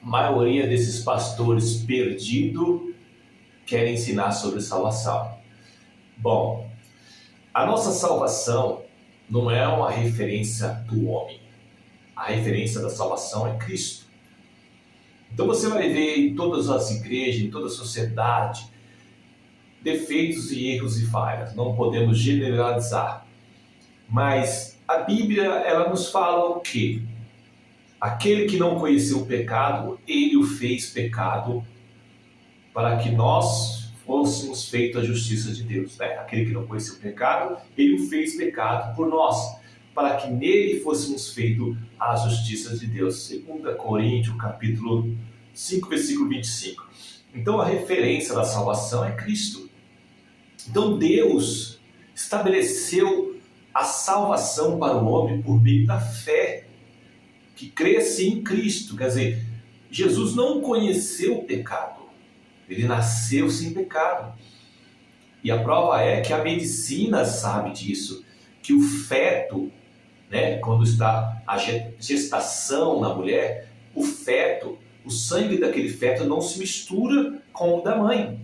maioria desses pastores perdidos querem ensinar sobre salvação. Bom, a nossa salvação não é uma referência do homem. A referência da salvação é Cristo. Então você vai ver em todas as igrejas, em toda a sociedade, defeitos e erros e falhas. Não podemos generalizar. Mas a Bíblia, ela nos fala o quê? Aquele que não conheceu o pecado, ele o fez pecado para que nós fôssemos feitos a justiça de Deus. Né? Aquele que não conheceu o pecado, ele o fez pecado por nós, para que nele fôssemos feitos a justiça de Deus. 2 Coríntios, capítulo 5, versículo 25. Então a referência da salvação é Cristo. Então Deus estabeleceu a salvação para o homem por meio da fé, que cresce em Cristo. Quer dizer, Jesus não conheceu o pecado, ele nasceu sem pecado. E a prova é que a medicina sabe disso, que o feto, né, quando está a gestação na mulher, o feto, o sangue daquele feto não se mistura com o da mãe.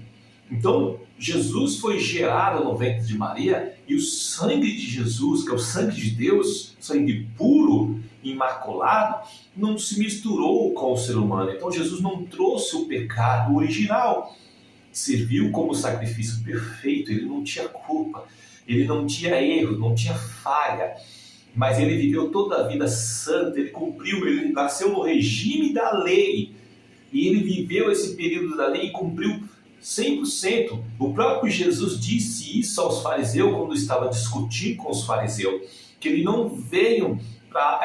Então, Jesus foi gerado no ventre de Maria e o sangue de Jesus, que é o sangue de Deus, sangue puro, imaculado, não se misturou com o ser humano. Então, Jesus não trouxe o pecado original. Serviu como sacrifício perfeito, ele não tinha culpa, ele não tinha erro, não tinha falha. Mas ele viveu toda a vida santa, ele cumpriu, ele nasceu no regime da lei. E ele viveu esse período da lei e cumpriu 100%. O próprio Jesus disse isso aos fariseus quando estava discutindo com os fariseus, que ele não veio para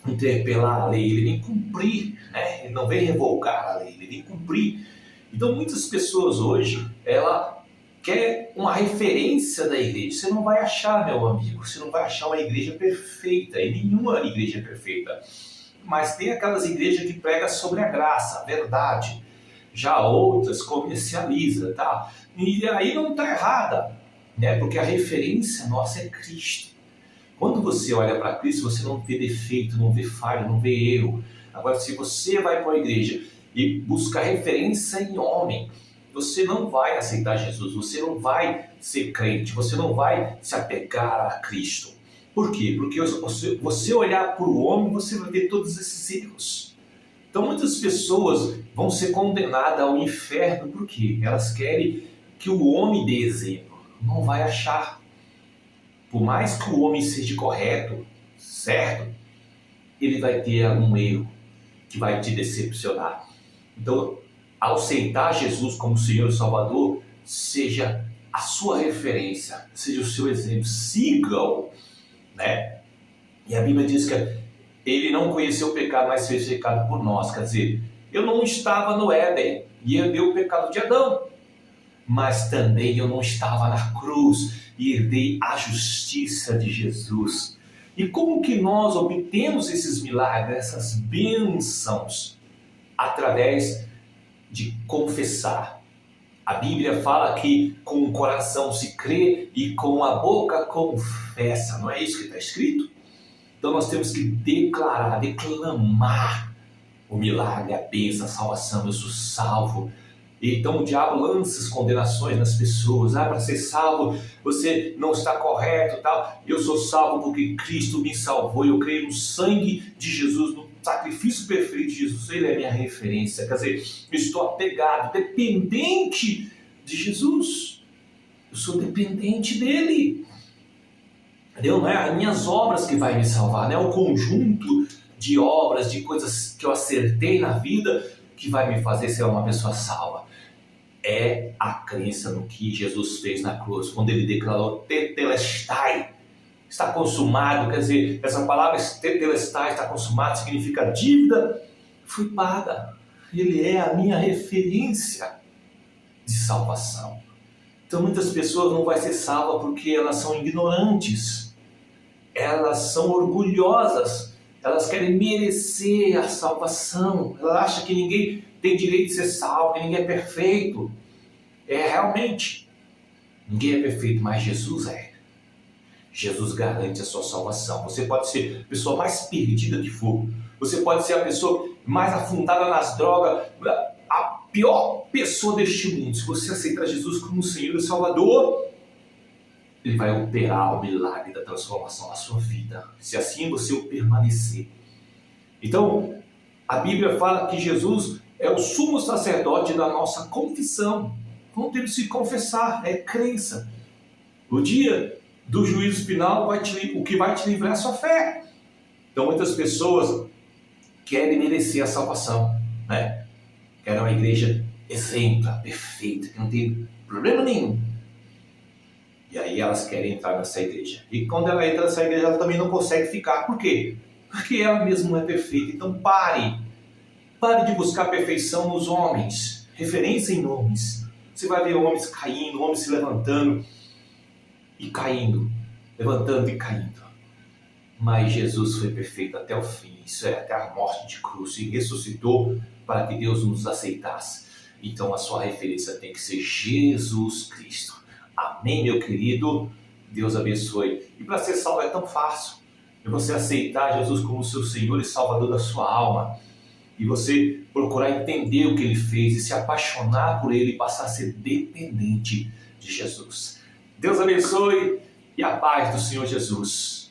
interpelar a lei, ele vem cumprir, né? Ele não vem revogar a lei, ele vem cumprir. Então muitas pessoas hoje, ela quer uma referência da igreja. Você não vai achar, meu amigo, você não vai achar uma igreja perfeita, e nenhuma igreja é perfeita. Mas tem aquelas igrejas que pregam sobre a graça, a verdade. Já outras comercializam, tá? E aí não está errada, né? Porque a referência nossa é Cristo. Quando você olha para Cristo, você não vê defeito, não vê falha, não vê erro. Agora, se você vai para a igreja e busca referência em homem, você não vai aceitar Jesus, você não vai ser crente, você não vai se apegar a Cristo. Por quê? Porque você olhar para o homem, você vai ver todos esses erros. Então muitas pessoas vão ser condenadas ao inferno porque elas querem que o homem dê exemplo. Não vai achar. Por mais que o homem seja correto, certo, ele vai ter algum erro que vai te decepcionar. Então, ao aceitar Jesus como Senhor e Salvador, seja a sua referência, seja o seu exemplo, siga-o, né? E a Bíblia diz que ele não conheceu o pecado, mas fez pecado por nós. Quer dizer, eu não estava no Éden e herdei o pecado de Adão, mas também eu não estava na cruz e herdei a justiça de Jesus. E como que nós obtemos esses milagres, essas bênçãos? Através de confessar. A Bíblia fala que com o coração se crê e com a boca confessa. Não é isso que está escrito? Então nós temos que declarar, declamar o milagre, a bênção, a salvação. Eu sou salvo. Então o diabo lança as condenações nas pessoas. Para ser salvo, você não está correto, tal. Eu sou salvo porque Cristo me salvou. Eu creio no sangue de Jesus, no sacrifício perfeito de Jesus. Ele é minha referência. Quer dizer, eu estou apegado, dependente de Jesus. Eu sou dependente dele. Entendeu? Não é as minhas obras que vai me salvar, não é o conjunto de obras, de coisas que eu acertei na vida que vai me fazer ser uma pessoa salva. É a crença no que Jesus fez na cruz, quando ele declarou tetelestai, está consumado. Quer dizer, essa palavra tetelestai, está consumado, significa dívida foi paga. Ele é a minha referência de salvação. Então muitas pessoas não vão ser salvas porque elas são ignorantes, elas são orgulhosas, elas querem merecer a salvação, elas acham que ninguém tem direito de ser salvo, que ninguém é perfeito. Realmente, ninguém é perfeito, mas Jesus é. Jesus garante a sua salvação. Você pode ser a pessoa mais perdida que for, você pode ser a pessoa mais afundada nas drogas, a pior pessoa deste mundo, se você aceitar Jesus como Senhor e Salvador, Ele vai operar o milagre da transformação na sua vida, se assim você o permanecer. Então, a Bíblia fala que Jesus é o sumo sacerdote da nossa confissão. Não temos que confessar, é crença. O dia do juízo final, o que vai te livrar é a sua fé. Então, muitas pessoas querem merecer a salvação, né? Querem uma igreja exemplar, perfeita, que não tem problema nenhum. E aí elas querem entrar nessa igreja. E quando ela entra nessa igreja, ela também não consegue ficar. Por quê? Porque ela mesma não é perfeita. Então pare de buscar perfeição nos homens. Referência em homens. Você vai ver homens caindo, homens se levantando e caindo. Levantando e caindo. Mas Jesus foi perfeito até o fim. Isso é, até a morte de cruz. E ressuscitou para que Deus nos aceitasse. Então a sua referência tem que ser Jesus Cristo. Amém, meu querido? Deus abençoe. E para ser salvo é tão fácil. É você aceitar Jesus como seu Senhor e Salvador da sua alma. E você procurar entender o que Ele fez e se apaixonar por Ele e passar a ser dependente de Jesus. Deus abençoe e a paz do Senhor Jesus.